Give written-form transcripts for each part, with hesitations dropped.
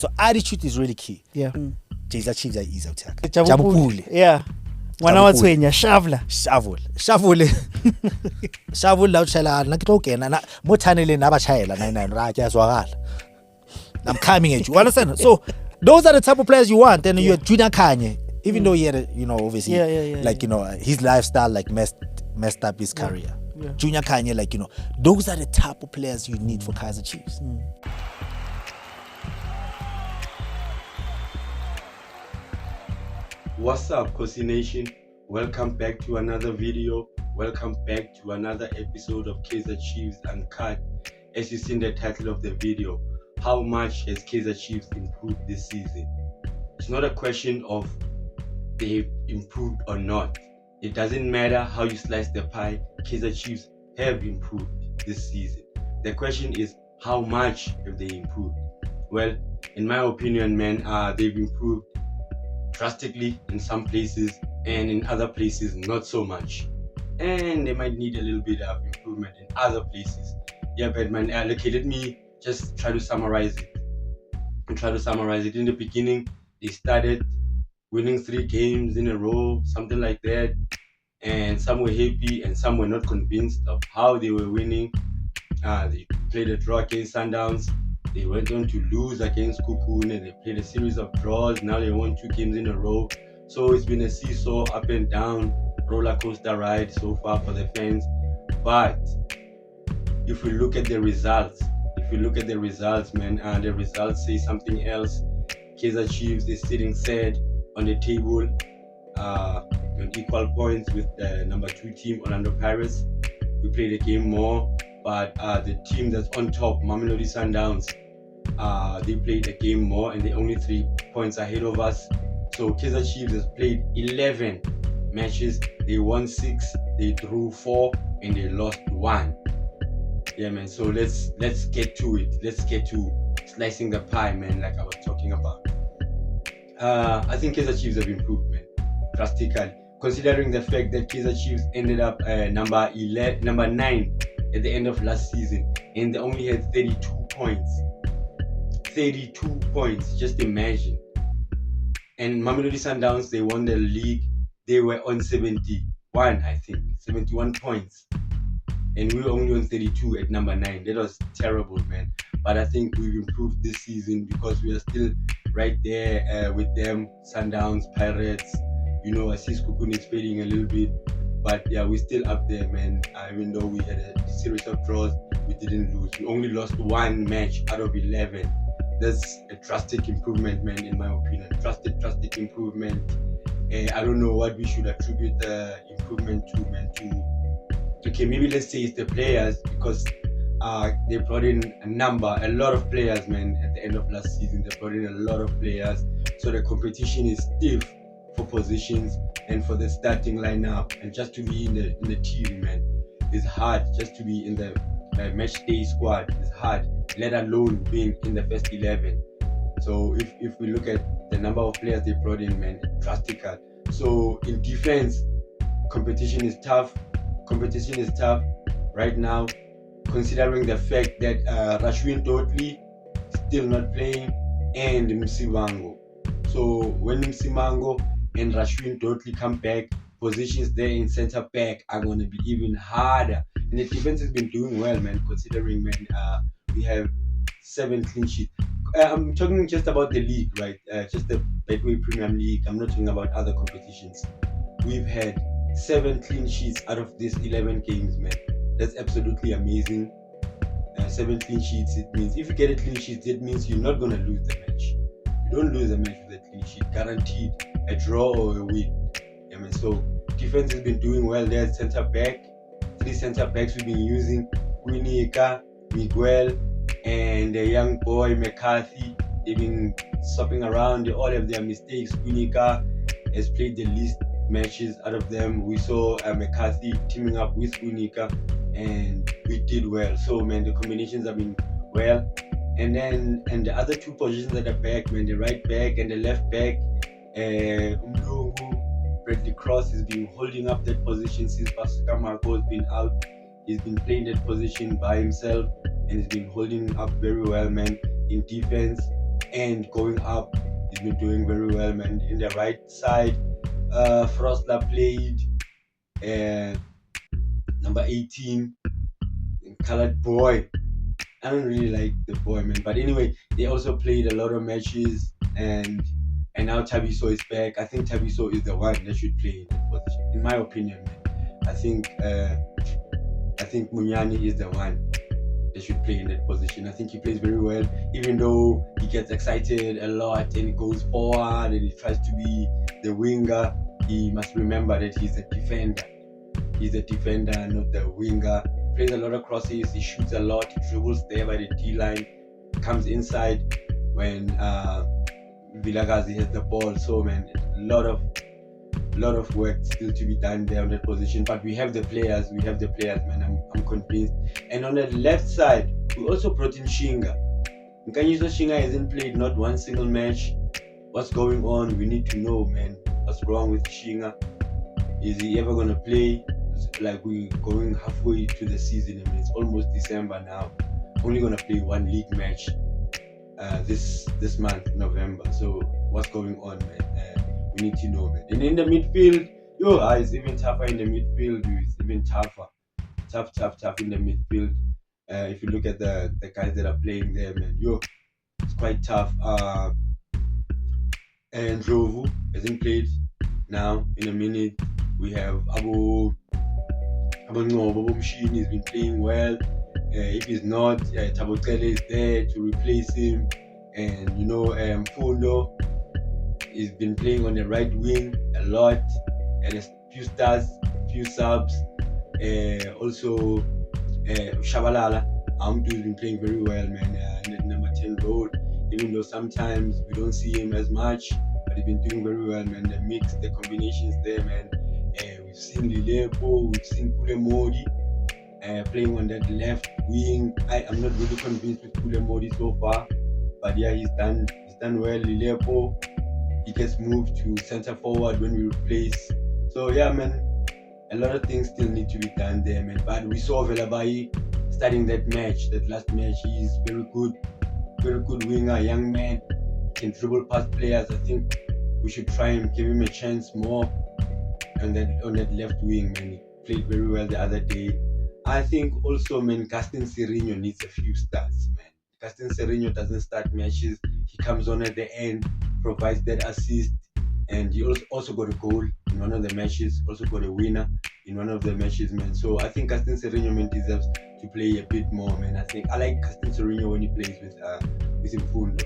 So attitude is really key. Yeah. Kaizer Chiefs are easy attack. Jabupule. Yeah. Ngwana wa tshwenya shavla. Shavula la utshayela na ke tlo kena na mo tunneleng abashayela 99 right yazwakala. I'm coming at you. Understand? So those are the type of players you want. And you're Junior Kanye, even though he had, obviously, his lifestyle like messed up his career. Yeah. Junior Kanye, those are the type of players you need for Kaizer Chiefs. What's up, Kosi Nation? Welcome back to another video. Welcome back to another episode of Kaizer Chiefs Uncut. As you see in the title of the video, how much has Kaizer Chiefs improved this season? It's not a question of they've improved or not. It doesn't matter how you slice the pie, Kaizer Chiefs have improved this season. The question is, how much have they improved? Well, in my opinion, man, they've improved drastically in some places, and in other places not so much, and they might need a little bit of improvement in other places. Yeah, but man, okay, let me just try to summarize it. In the beginning, they started winning 3 games in a row, something like that, and some were happy and some were not convinced of how they were winning. They played a draw against Sundowns. They went on to lose against Kukune. They played a series of draws. Now they won 2 games in a row. So it's been a seesaw, up and down, roller coaster ride so far for the fans. But if we look at the results, man, the results say something else. Kaizer Chiefs is sitting third on the table, on equal points with the number 2 team, Orlando Pirates. We played a game more, but the team that's on top, Mamelodi Sundowns, they played a game more and they're only 3 points ahead of us. So Kaizer Chiefs has played 11 matches. They won 6, they drew 4, and they lost 1. Yeah, man. So let's get to it. Let's get to slicing the pie, man, like I was talking about. I think Kaizer Chiefs have improved, man, drastically. Considering the fact that Kaizer Chiefs ended up number 9 at the end of last season, and they only had 32 points. 32 points, just imagine. And Mamelodi Sundowns, they won the league. They were on 71, I think, 71 points. And we were only on 32 at number 9. That was terrible, man. But I think we've improved this season because we are still right there with them, Sundowns, Pirates. Assis Kukune is fading a little bit. But yeah, we're still up there, man. Even though we had a series of draws, we didn't lose. We only lost 1 match out of 11. That's a drastic improvement, man, in my opinion. Drastic improvement. I don't know what we should attribute the improvement to, man. Okay, maybe let's say it's the players, because they brought in a lot of players, man. At the end of last season, they brought in a lot of players. So the competition is stiff for positions and for the starting lineup, and just to be in the team, man, it's hard. Just to be in the match day squad is hard, let alone being in the first 11. So if we look at the number of players they brought in, man, drastic. So in defense, competition is tough right now, considering the fact that Rashwin Totli still not playing, and Msimango. So when Msimango and Rashwin Totli come back, positions there in center back are going to be even harder. And the defense has been doing well, man, considering, man, we have 7 clean sheets. I'm talking just about the league, right? Just the Betway Premium League. I'm not talking about other competitions. We've had 7 clean sheets out of these 11 games, man. That's absolutely amazing. 7 clean sheets, it means if you get a clean sheet, it means you're not going to lose the match. You don't lose a match with a clean sheet. Guaranteed a draw or a win. Yeah, man. So defense has been doing well there. Center back, 3 center backs we've been using: Winika, Miguel, and the young boy McCarthy. They've been swapping around. All of their mistakes. Winika has played the least matches out of them. We saw McCarthy teaming up with Winika, and we did well. So, man, the combinations have been well. And the other 2 positions at the back, man, the right back and the left back, Umlungu, Bradley Cross has been holding up that position since Pascal Marco has been out. He's been playing that position by himself, and he's been holding up very well, man. In defense, and going up. He's been doing very well, man. In the right side, Frostler played number 18, Colored Boy. I don't really like the boy, man. But anyway, they also played a lot of matches, and now Thabiso is back. I think Thabiso is the one that should play in that position, in my opinion, man. I think Munyani is the one that should play in that position. I think he plays very well, even though he gets excited a lot and he goes forward and he tries to be the winger. He must remember that he's a defender. He's a defender, not the winger. Plays a lot of crosses, he shoots a lot, he dribbles there by the D-line, comes inside when Vilakazi has the ball. So, man, a lot of work still to be done there on that position. But we have the players, man. I'm convinced. And on the left side, we also brought in Shinga. Nkanyiso Shinga hasn't played not one single match. What's going on? We need to know, man. What's wrong with Shinga? Is he ever gonna play? Like, we're going halfway to the season. I mean, it's almost December now. Only gonna play one league match this month, November. So what's going on, man? We need to know, man. And in the midfield, it's even tougher in the midfield. It's even tougher. Tough in the midfield. If you look at the guys that are playing there, man, it's quite tough. And Ndlovu hasn't played now in a minute. We have Abu Mshini has been playing well. If he's not, Thabo Cele is there to replace him. And Mfundo he's been playing on the right wing a lot, and a few stars, few subs. Also Shabalala Amdu has been playing very well, man, in the number 10 role, even though sometimes we don't see him as much, but he's been doing very well, man. The mix, the combinations there, man. We've seen Lilepo, we've seen Kule Modi playing on that left wing. I'm not really convinced with Kule Modi so far, but yeah, he's done well. Lilepo, he gets moved to center forward when we replace. So yeah, man, a lot of things still need to be done there, man. But we saw Velabai starting that last match. He's very good winger, young man, can dribble past players. I think we should try and give him a chance more on that left wing, man. He played very well the other day. I think also, man, Gaston Sirino needs a few starts, man. Gaston Sirino doesn't start matches. He comes on at the end, provides that assist, and he also got a goal in one of the matches, also got a winner in one of the matches, man. So I think Gaston Sirino, man, deserves to play a bit more, man. I like Gaston Sirino when he plays with Mfundo.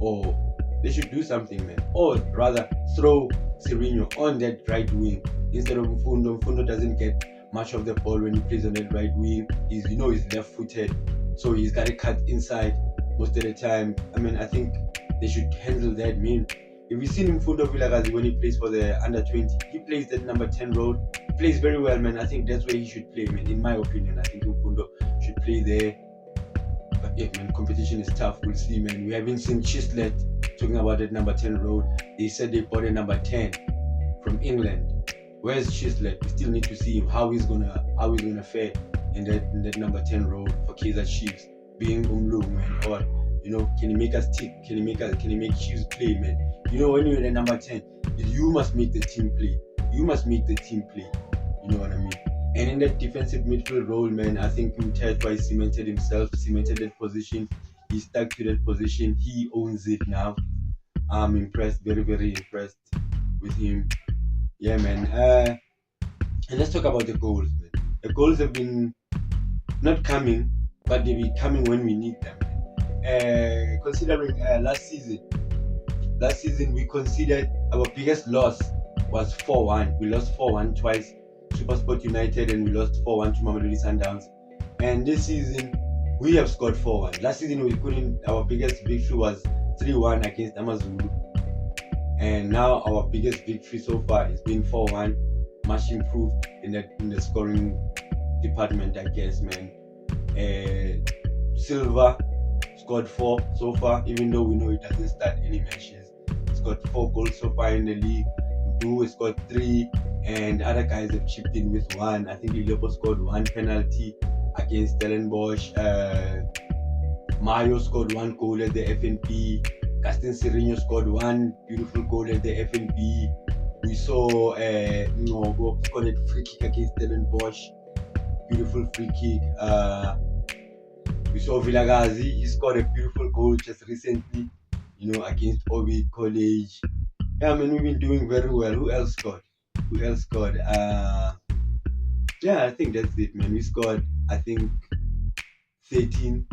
Or they should do something, man. Or rather, throw Sirino on that right wing instead of Mfundo. Mfundo doesn't get much of the ball when he plays on that right wing. He's left-footed, so he's got to cut inside most of the time. I mean, I think they should handle that, man. If you've seen Mfundo Vilakazi when he plays for the under 20, he plays that number 10 role. He plays very well, man. I think that's where he should play, man. In my opinion, I think Mfundo should play there. But yeah, man, competition is tough. We'll see, man. We haven't seen Chislet talking about that number 10 role. They said they bought a number 10 from England. Where's Chislet? We still need to see him, how he's gonna fare in that number 10 role for Kaizer Chiefs, being Umlu, man. Or can he make us tick? Can he make Chiefs play, man? When you're the number 10, you must make the team play. You know what I mean? And in that defensive midfield role, man, I think Mthethwa cemented that position. He stuck to that position. He owns it now. I'm impressed, very, very impressed with him. Yeah, man. And let's talk about the goals, man. The goals have been not coming, but they'll be coming when we need them, man. Considering last season we considered our biggest loss was 4-1. We lost 4-1 twice, SuperSport United, and we lost 4-1 to Mamelodi Sundowns. And this season we have scored 4-1. Last season our biggest victory was 3-1 against Amazulu. And now our biggest victory so far has been 4-1. Much improved in the scoring department, I guess, man. Silva scored 4 so far, even though we know he doesn't start any matches. He's got 4 goals so far in the league. Mdu has got 3, and other guys have chipped in with 1. I think Lilepo scored 1 penalty against Stellenbosch. Mario scored 1 goal at the FNP. Gaston Sirino scored one beautiful goal at the FNB. We saw Ngobo scored a free kick against Stellenbosch. Beautiful free kick. We saw Vilagazi, he scored a beautiful goal just recently, against Ovid College. Yeah, I mean, we've been doing very well. Who else scored? Yeah, I think that's it, man. We scored, I think, 13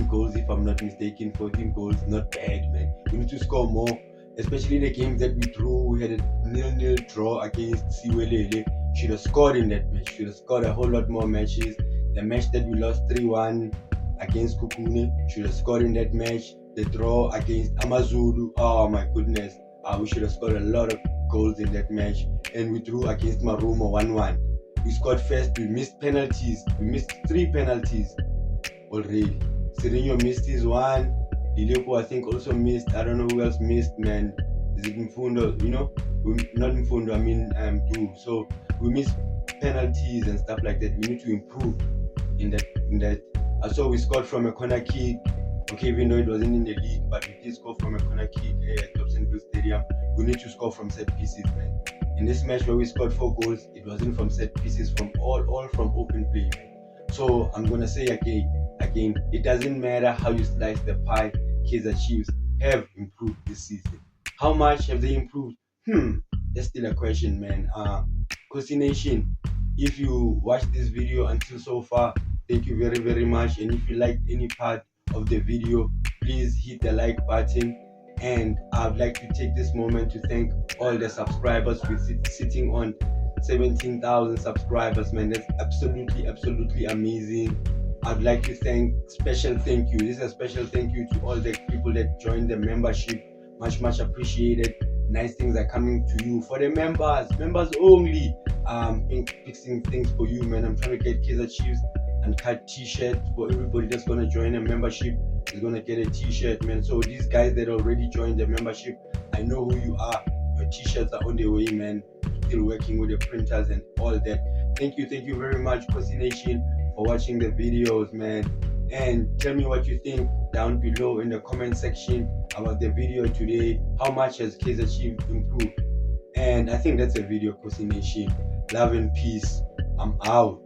goals, if I'm not mistaken. 14 goals, not bad, man. We need to score more, especially the games that we drew. We had a 0-0 draw against Siwelele. Should have scored in that match. Should have scored a whole lot more matches. The match that we lost 3-1 against Kukune, should have scored in that match. The draw against Amazulu, oh my goodness. We should have scored a lot of goals in that match. And we drew against Marumo 1-1. We scored first, we missed penalties. We missed 3 penalties already. Sirino missed his one. Dilepo, I think, also missed. I don't know who else missed, man. Is it Mfundo? Not Mfundo, I mean Du. So we missed penalties and stuff like that. We need to improve in that. I saw we scored from a corner kick. Okay, even though it wasn't in the league, but we did score from a corner kick at Dobsonville Stadium. We need to score from set pieces, man. In this match where we scored 4 goals, it wasn't from set pieces, from all from open play, man. So I'm gonna say again, it doesn't matter how you slice the pie. Kaizer Chiefs have improved this season. How much have they improved? That's still a question, man. Kosi Nation, if you watched this video until so far, thank you very, very much. And if you liked any part of the video, please hit the like button. And I'd like to take this moment to thank all the subscribers. We're sitting on 17,000 subscribers, man. That's absolutely amazing. I'd like to special thank you. This is a special thank you to all the people that joined the membership. Much appreciated. Nice things are coming to you for the members only. Fixing things for you, man. I'm trying to get Kaizer Chiefs and cut t-shirt for everybody that's gonna join a membership. Is gonna get a t-shirt, man. So these guys that already joined the membership, I know who you are. Your t-shirts are on the way, man. Still working with the printers and all that. Thank you very much, Kosi Nation, for watching the videos, man. And tell me what you think down below in the comment section about the video today. How much has Kaizer Chiefs improved? And I think that's a video, Kosi Nation. Love and peace. I'm out.